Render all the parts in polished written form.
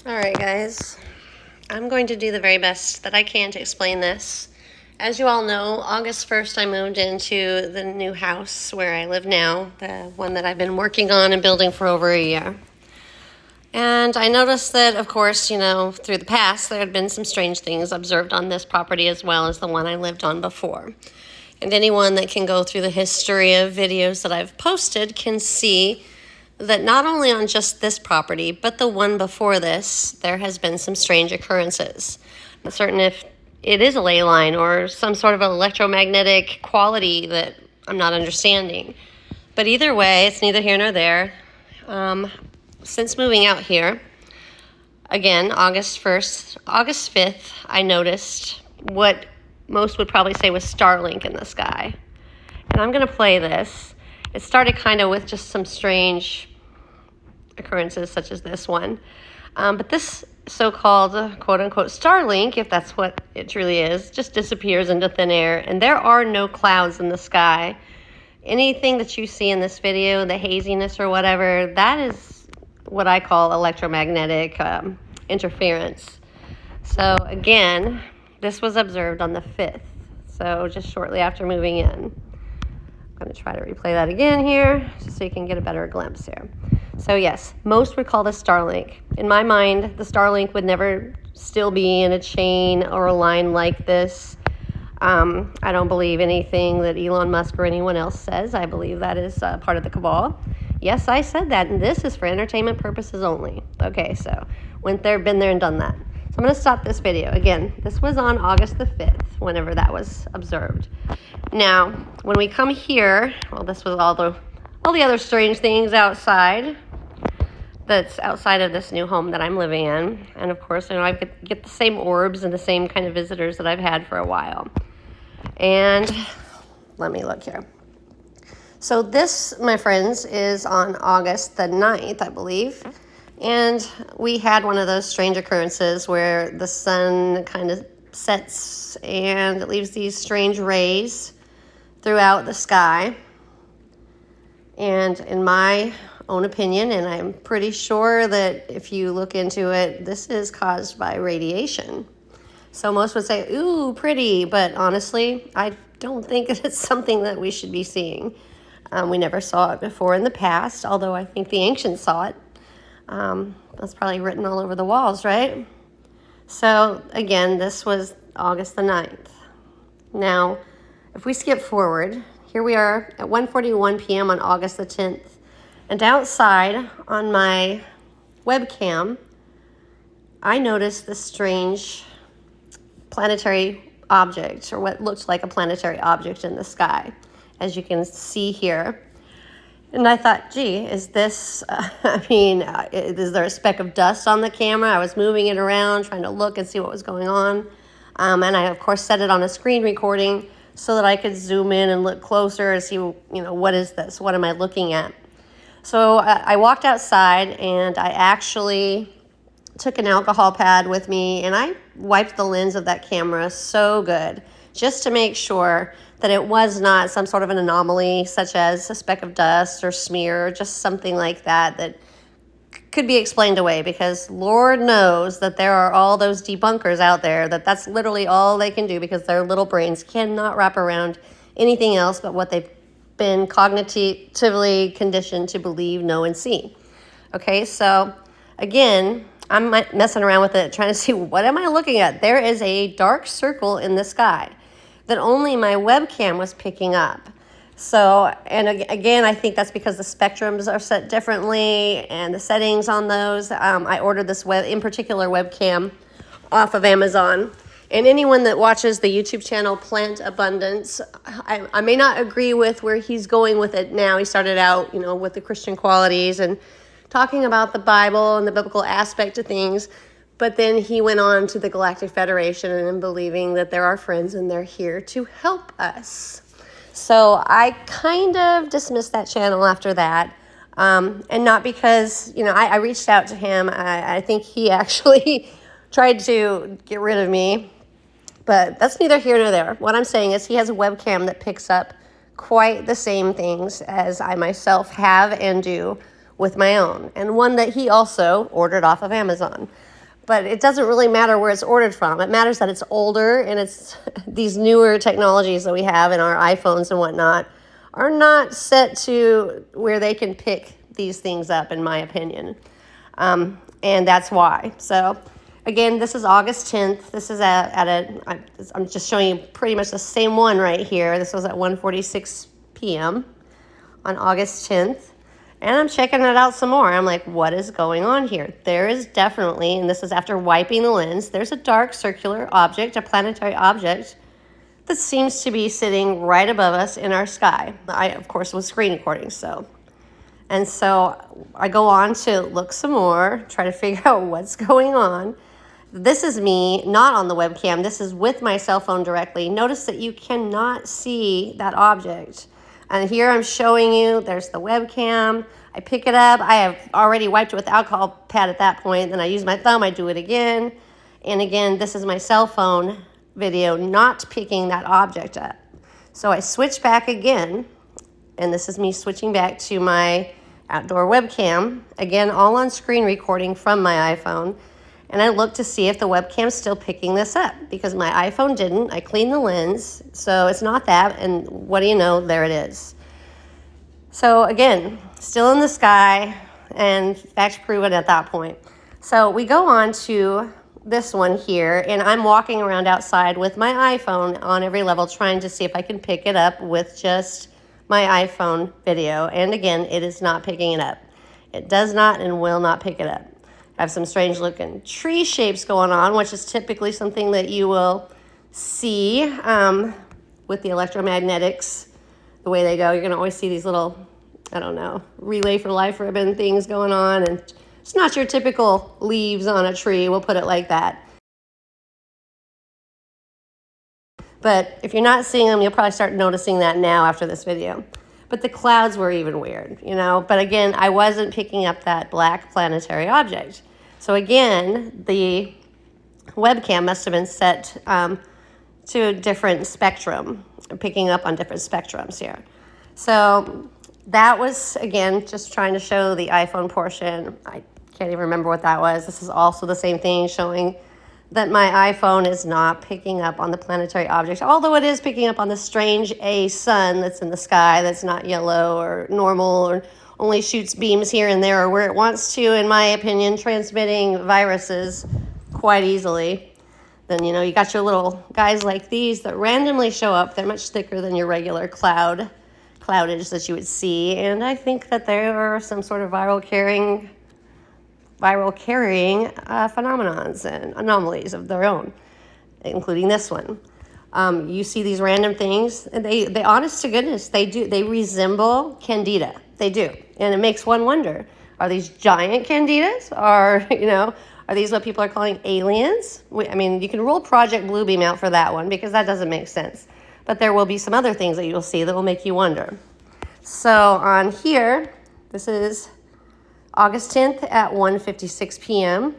All right, guys. I'm going to do the very best that I can to explain this. As you all know, August 1st, I moved into the new house where I live now, the one that I've been working on and building for over a year. And I noticed that, of course, through the past, there had been some strange things observed on this property as well as the one I lived on before. And anyone that can go through the history of videos that I've posted can see that not only on just this property, but the one before this, there has been some strange occurrences. I'm not certain if it is a ley line or some sort of electromagnetic quality that I'm not understanding. But either way, it's neither here nor there. Since moving out here, again, August 5th, I noticed what most would probably say was Starlink in the sky. And I'm going to play this. It started kind of with just some strange occurrences such as this one. But this so-called quote-unquote Starlink, if that's what it truly is, just disappears into thin air. And there are no clouds in the sky. Anything that you see in this video, the haziness or whatever, that is what I call electromagnetic interference. So again, this was observed on the 5th. So just shortly after moving in. I'm going to try to replay that again here just so you can get a better glimpse here. So yes, most would call this Starlink. In my mind, the Starlink would never still be in a chain or a line like this. I don't believe anything that Elon Musk or anyone else says. I believe that is part of the cabal. Yes, I said that, and this is for entertainment purposes only. Okay, so went there, been there, and done that. So I'm going to stop this video. Again, this was on August the 5th, whenever that was observed. Now, when we come here, well, this was all the other strange things outside that's outside of this new home that I'm living in. And of course, I get the same orbs and the same kind of visitors that I've had for a while. And let me look here. So this, my friends, is on August the 9th, I believe. And we had one of those strange occurrences where the sun kind of sets and it leaves these strange rays throughout the sky. And in my own opinion, and I'm pretty sure that if you look into it, this is caused by radiation. So most would say, ooh, pretty, but honestly, I don't think it's something that we should be seeing. We never saw it before in the past, although I think the ancients saw it. That's probably written all over the walls, right? So again, this was August the 9th. Now, if we skip forward, here we are at 1:41 p.m. on August the 10th. And outside on my webcam, I noticed this strange planetary object, or what looked like a planetary object in the sky, as you can see here. And I thought, gee, is this, is there a speck of dust on the camera? I was moving it around, trying to look and see what was going on. And I, of course, set it on a screen recording so that I could zoom in and look closer and see, what is this? What am I looking at? So I walked outside and I actually took an alcohol pad with me and I wiped the lens of that camera so good just to make sure that it was not some sort of an anomaly such as a speck of dust or smear or just something like that could be explained away, because Lord knows that there are all those debunkers out there that's literally all they can do because their little brains cannot wrap around anything else but what they've been cognitively conditioned to believe, know, and see. Okay, so again, I'm messing around with it, trying to see what am I looking at. There is a dark circle in the sky that only my webcam was picking up. So, and again, I think that's because the spectrums are set differently and the settings on those. I ordered this in particular webcam off of Amazon. And anyone that watches the YouTube channel Plant Abundance, I may not agree with where he's going with it now. He started out, with the Christian qualities and talking about the Bible and the biblical aspect of things. But then he went on to the Galactic Federation and believing that there are friends and they're here to help us. So I kind of dismissed that channel after that. And not because, I reached out to him. I think he actually tried to get rid of me. But that's neither here nor there. What I'm saying is he has a webcam that picks up quite the same things as I myself have and do with my own. And one that he also ordered off of Amazon. But it doesn't really matter where it's ordered from. It matters that it's older, and it's these newer technologies that we have in our iPhones and whatnot are not set to where they can pick these things up, in my opinion. And that's why. So again, this is August 10th. This is I'm just showing you pretty much the same one right here. This was at 1:46 p.m. on August 10th. And I'm checking it out some more. I'm like, what is going on here? There is definitely, and this is after wiping the lens, there's a dark circular object, a planetary object, that seems to be sitting right above us in our sky. I, of course, was screen recording, so. And so I go on to look some more, try to figure out what's going on. This is me, not on the webcam. This is with my cell phone directly. Notice that you cannot see that object. And here I'm showing you, there's the webcam. I pick it up. I have already wiped it with alcohol pad at that point. Then I use my thumb, I do it again. And again, this is my cell phone video not picking that object up. So I switch back again, and this is me switching back to my outdoor webcam. Again, all on screen recording from my iPhone. And I look to see if the webcam's still picking this up, because my iPhone didn't. I cleaned the lens, so it's not that, and what do you know, there it is. So again, still in the sky, and fact proven at that point. So we go on to this one here, and I'm walking around outside with my iPhone on every level, trying to see if I can pick it up with just my iPhone video. And again, it is not picking it up. It does not and will not pick it up. I have some strange looking tree shapes going on, which is typically something that you will see with the electromagnetics, the way they go. You're going to always see these little, I don't know, relay for life ribbon things going on. And it's not your typical leaves on a tree, we'll put it like that. But if you're not seeing them, you'll probably start noticing that now after this video. But the clouds were even weird, you know. But again, I wasn't picking up that black planetary object. So again, the webcam must have been set to a different spectrum, picking up on different spectrums here. So that was, again, just trying to show the iPhone portion. I can't even remember what that was. This is also the same thing, showing that my iPhone is not picking up on the planetary object, although it is picking up on the strange A sun that's in the sky that's not yellow or normal or only shoots beams here and there or where it wants to, in my opinion, transmitting viruses quite easily. Then, you know, you got your little guys like these that randomly show up. They're much thicker than your regular cloudage that you would see. And I think that there are some sort of viral carrying phenomenons and anomalies of their own, including this one. You see these random things, and they honest to goodness, they resemble candida. They do. And it makes one wonder, are these giant candidas? Or, you know, are these what people are calling aliens? I mean, you can rule Project Bluebeam out for that one, because that doesn't make sense. But there will be some other things that you'll see that will make you wonder. So on here, this is August 10th at 1:56 p.m.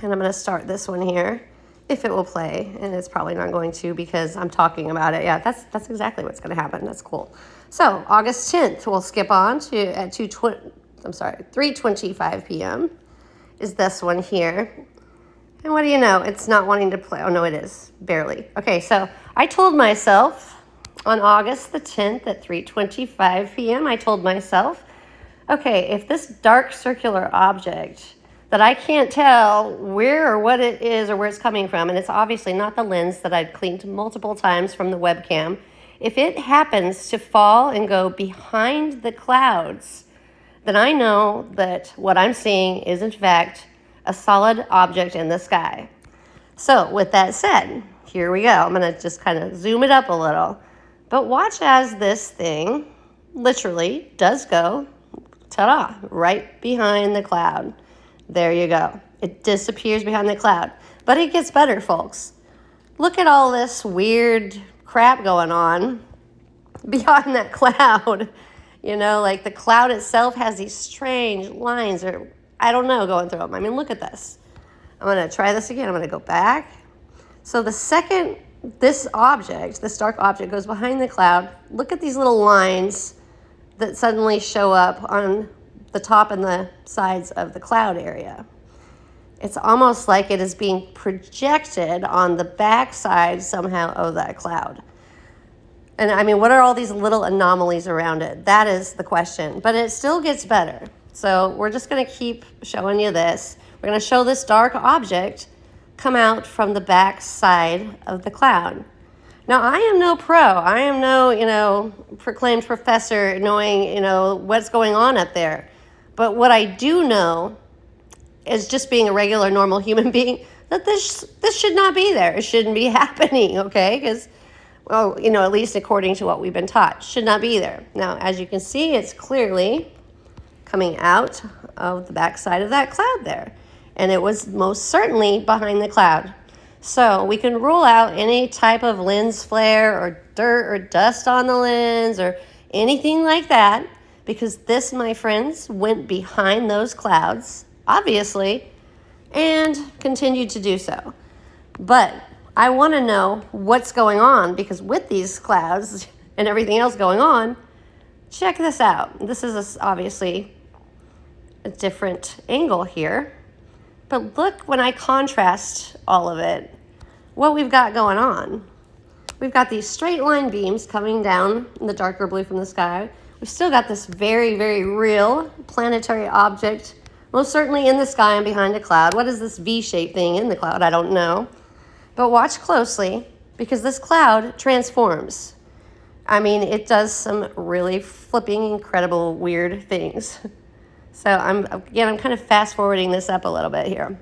And I'm going to start this one here, if it will play. And it's probably not going to, because I'm talking about it. Yeah, that's exactly what's going to happen. That's cool. So August 10th, we'll skip on to at 3:25 p.m. is this one here. And what do you know? It's not wanting to play. Oh, no, it is. Barely. Okay, so I told myself on August the 10th at 3:25 p.m., I told myself, okay, if this dark circular object that I can't tell where or what it is or where it's coming from, and it's obviously not the lens that I'd cleaned multiple times from the webcam, if it happens to fall and go behind the clouds, then I know that what I'm seeing is, in fact, a solid object in the sky. So with that said, here we go. I'm going to just kind of zoom it up a little. But watch as this thing literally does go, ta-da, right behind the cloud. There you go. It disappears behind the cloud. But it gets better, folks. Look at all this weird crap going on behind that cloud. You know, like the cloud itself has these strange lines, or I don't know, going through them. I mean, look at this. I'm going to try this again. I'm going to go back. So the second this object, this dark object, goes behind the cloud, look at these little lines that suddenly show up on the top and the sides of the cloud area. It's almost like it is being projected on the backside somehow of that cloud. And I mean, what are all these little anomalies around it? That is the question. But it still gets better. So we're just going to keep showing you this. We're going to show this dark object come out from the back side of the cloud. Now, I am no pro. I am no, proclaimed professor knowing, what's going on up there. But what I do know is, just being a regular, normal human being, that this should not be there. It shouldn't be happening, okay? Because, well, at least according to what we've been taught, should not be there. Now, as you can see, it's clearly coming out of the backside of that cloud there. And it was most certainly behind the cloud. So we can rule out any type of lens flare or dirt or dust on the lens or anything like that, because this, my friends, went behind those clouds, obviously, and continued to do so. But I want to know what's going on, because with these clouds and everything else going on, check this out. This is obviously a different angle here. But look, when I contrast all of it, what we've got going on. We've got these straight line beams coming down in the darker blue from the sky. We've still got this very, very real planetary object, most certainly in the sky and behind a cloud. What is this V-shaped thing in the cloud? I don't know. But watch closely, because this cloud transforms. I mean, it does some really flipping, incredible, weird things. So I'm kind of fast forwarding this up a little bit here.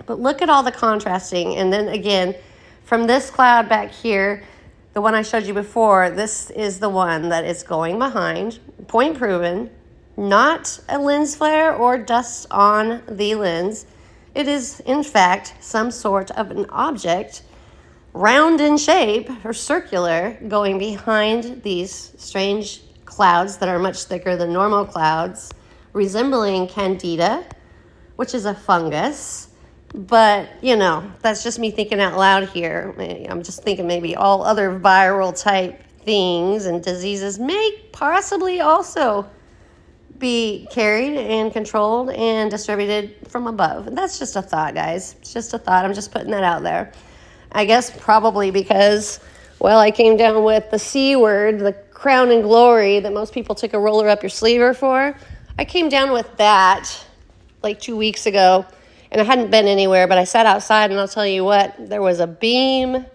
But look at all the contrasting. And then again, from this cloud back here, the one I showed you before, this is the one that is going behind, point proven, not a lens flare or dust on the lens. It is, in fact, some sort of an object, round in shape or circular, going behind these strange clouds that are much thicker than normal clouds, resembling candida, which is a fungus. But, that's just me thinking out loud here. I'm just thinking maybe all other viral type things and diseases may possibly also be carried and controlled and distributed from above. And that's just a thought, guys. It's just a thought. I'm just putting that out there. I guess probably because, well, I came down with the C word, the crown and glory that most people took a roller up your sleeve for. I came down with that like 2 weeks ago, and I hadn't been anywhere, but I sat outside, and I'll tell you what, there was a beam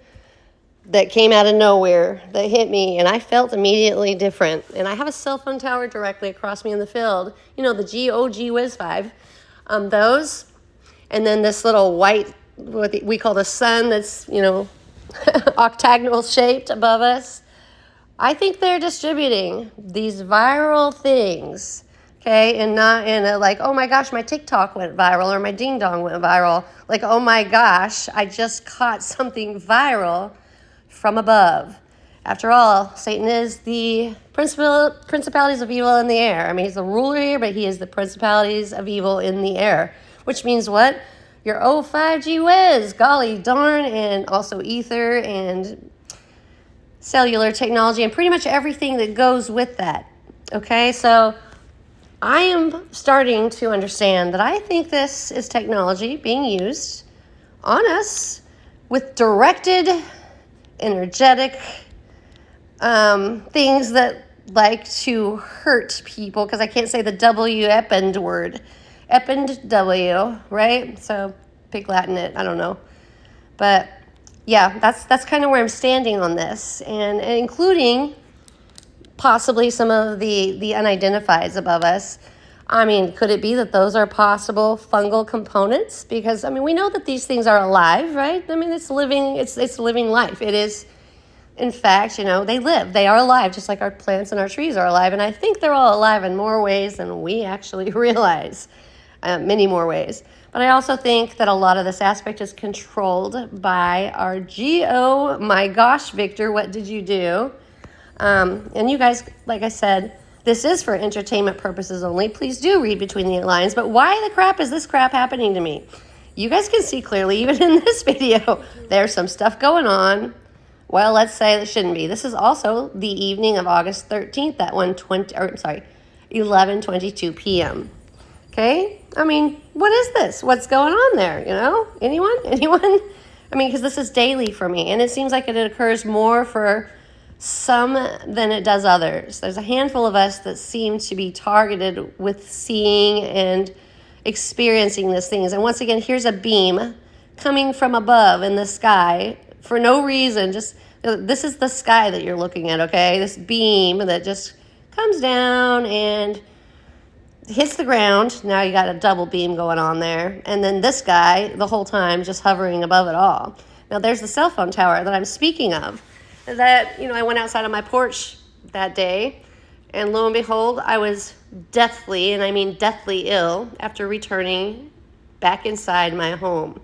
that came out of nowhere that hit me, and I felt immediately different. And I have a cell phone tower directly across me in the field, the GOG Whiz 5, those, and then this little white, what we call the sun that's, octagonal shaped above us. I think they're distributing these viral things, okay, and not in a like, oh my gosh, my TikTok went viral or my ding dong went viral. Like, oh my gosh, I just caught something viral from above. After all, Satan is the principalities of evil in the air. I mean, he's the ruler here, but he is the principalities of evil in the air. Which means what? Your 5G whiz, golly darn, and also ether and cellular technology and pretty much everything that goes with that. Okay, so I am starting to understand that I think this is technology being used on us with directed, energetic things that like to hurt people, because I can't say the W-epend word. Epend W, right? So pick Latin it, I don't know. But yeah, that's kind of where I'm standing on this, and including possibly some of the unidentifieds above us. I mean, could it be that those are possible fungal components? Because, I mean, we know that these things are alive, right? I mean, it's living life. It is, in fact, they live. They are alive, just like our plants and our trees are alive. And I think they're all alive in more ways than we actually realize, many more ways. But I also think that a lot of this aspect is controlled by our oh my gosh, Victor, what did you do? And you guys, like I said, this is for entertainment purposes only. Please do read between the lines. But why the crap is this crap happening to me? You guys can see clearly, even in this video, there's some stuff going on. Well, let's say that shouldn't be. This is also the evening of August 13th at 11:22 p.m. Okay? I mean, what is this? What's going on there? You know? Anyone? Anyone? I mean, because this is daily for me, and it seems like it occurs more for some than it does others. There's a handful of us that seem to be targeted with seeing and experiencing these things. And once again, here's a beam coming from above in the sky for no reason. Just this is the sky that you're looking at, okay? This beam that just comes down and hits the ground. Now you got a double beam going on there. And then this guy the whole time just hovering above it all. Now there's the cell phone tower that I'm speaking of. That, I went outside on my porch that day, and lo and behold, I was deathly, and I mean deathly ill after returning back inside my home.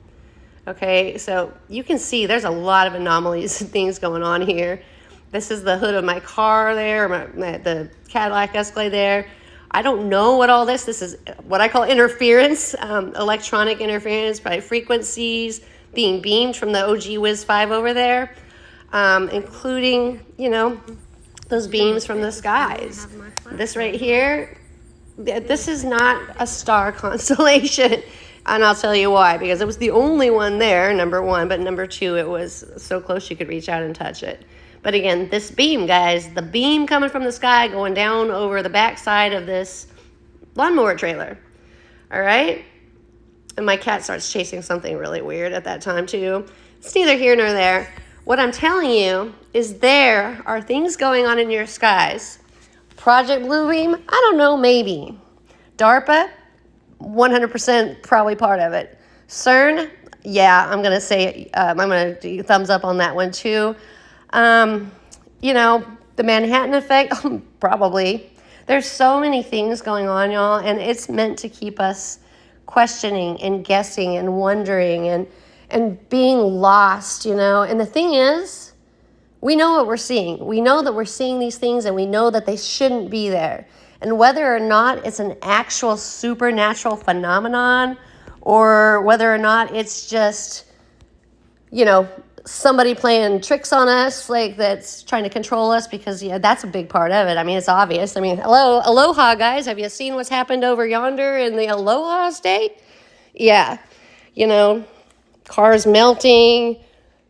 Okay, so you can see there's a lot of anomalies and things going on here. This is the hood of my car there, the Cadillac Escalade there. I don't know what all this is what I call interference, electronic interference by frequencies being beamed from the OG Wiz 5 over there. Including, those beams from the skies. This right here, this is not a star constellation. And I'll tell you why. Because it was the only one there, number one. But number two, it was so close you could reach out and touch it. But again, this beam, guys, the beam coming from the sky going down over the backside of this lawnmower trailer. All right? And my cat starts chasing something really weird at that time, too. It's neither here nor there. What I'm telling you is there are things going on in your skies. Project Bluebeam, I don't know, maybe. DARPA, 100% probably part of it. CERN, yeah, I'm going to say, I'm going to do thumbs up on that one too. The Manhattan Effect, probably. There's so many things going on, y'all, and it's meant to keep us questioning and guessing and wondering and being lost, And the thing is, we know what we're seeing. We know that we're seeing these things, and we know that they shouldn't be there. And whether or not it's an actual supernatural phenomenon, or whether or not it's just, somebody playing tricks on us, like that's trying to control us, because that's a big part of it. I mean, it's obvious. I mean, aloha, guys. Have you seen what's happened over yonder in the Aloha State? Yeah, cars melting,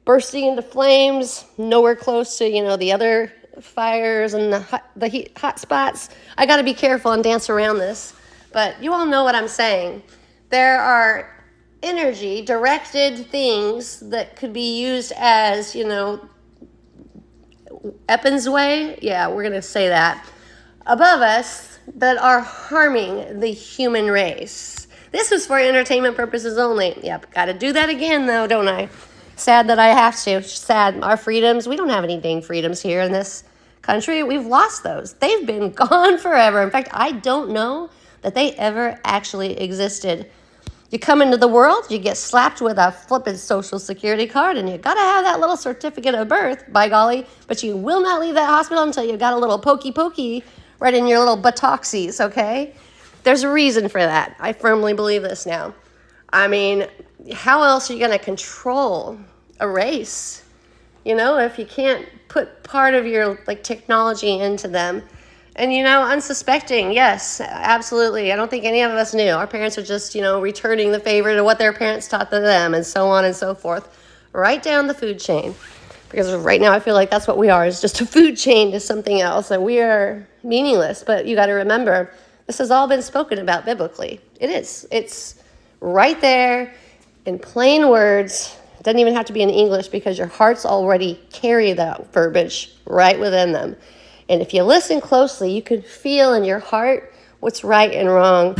bursting into flames, nowhere close to, the other fires and the hot spots. I got to be careful and dance around this, but you all know what I'm saying. There are energy-directed things that could be used as, weapons way. Yeah, we're going to say that. Above us that are harming the human race. This was for entertainment purposes only. Yep, got to do that again, though, don't I? Sad that I have to. Sad. Our freedoms, we don't have any dang freedoms here in this country. We've lost those. They've been gone forever. In fact, I don't know that they ever actually existed. You come into the world, you get slapped with a flippin' social security card, and you got to have that little certificate of birth, by golly, but you will not leave that hospital until you got a little pokey right in your little buttocksies, okay? There's a reason for that. I firmly believe this now. I mean, how else are you going to control a race? If you can't put part of your technology into them. And, unsuspecting, yes, absolutely. I don't think any of us knew. Our parents are just, returning the favor to what their parents taught to them, and so on and so forth, right down the food chain. Because right now I feel like that's what we are, is just a food chain to something else, and we are meaningless. But you got to remember, this has all been spoken about biblically. It is. It's right there in plain words. It doesn't even have to be in English, because your hearts already carry that verbiage right within them. And if you listen closely, you can feel in your heart what's right and wrong.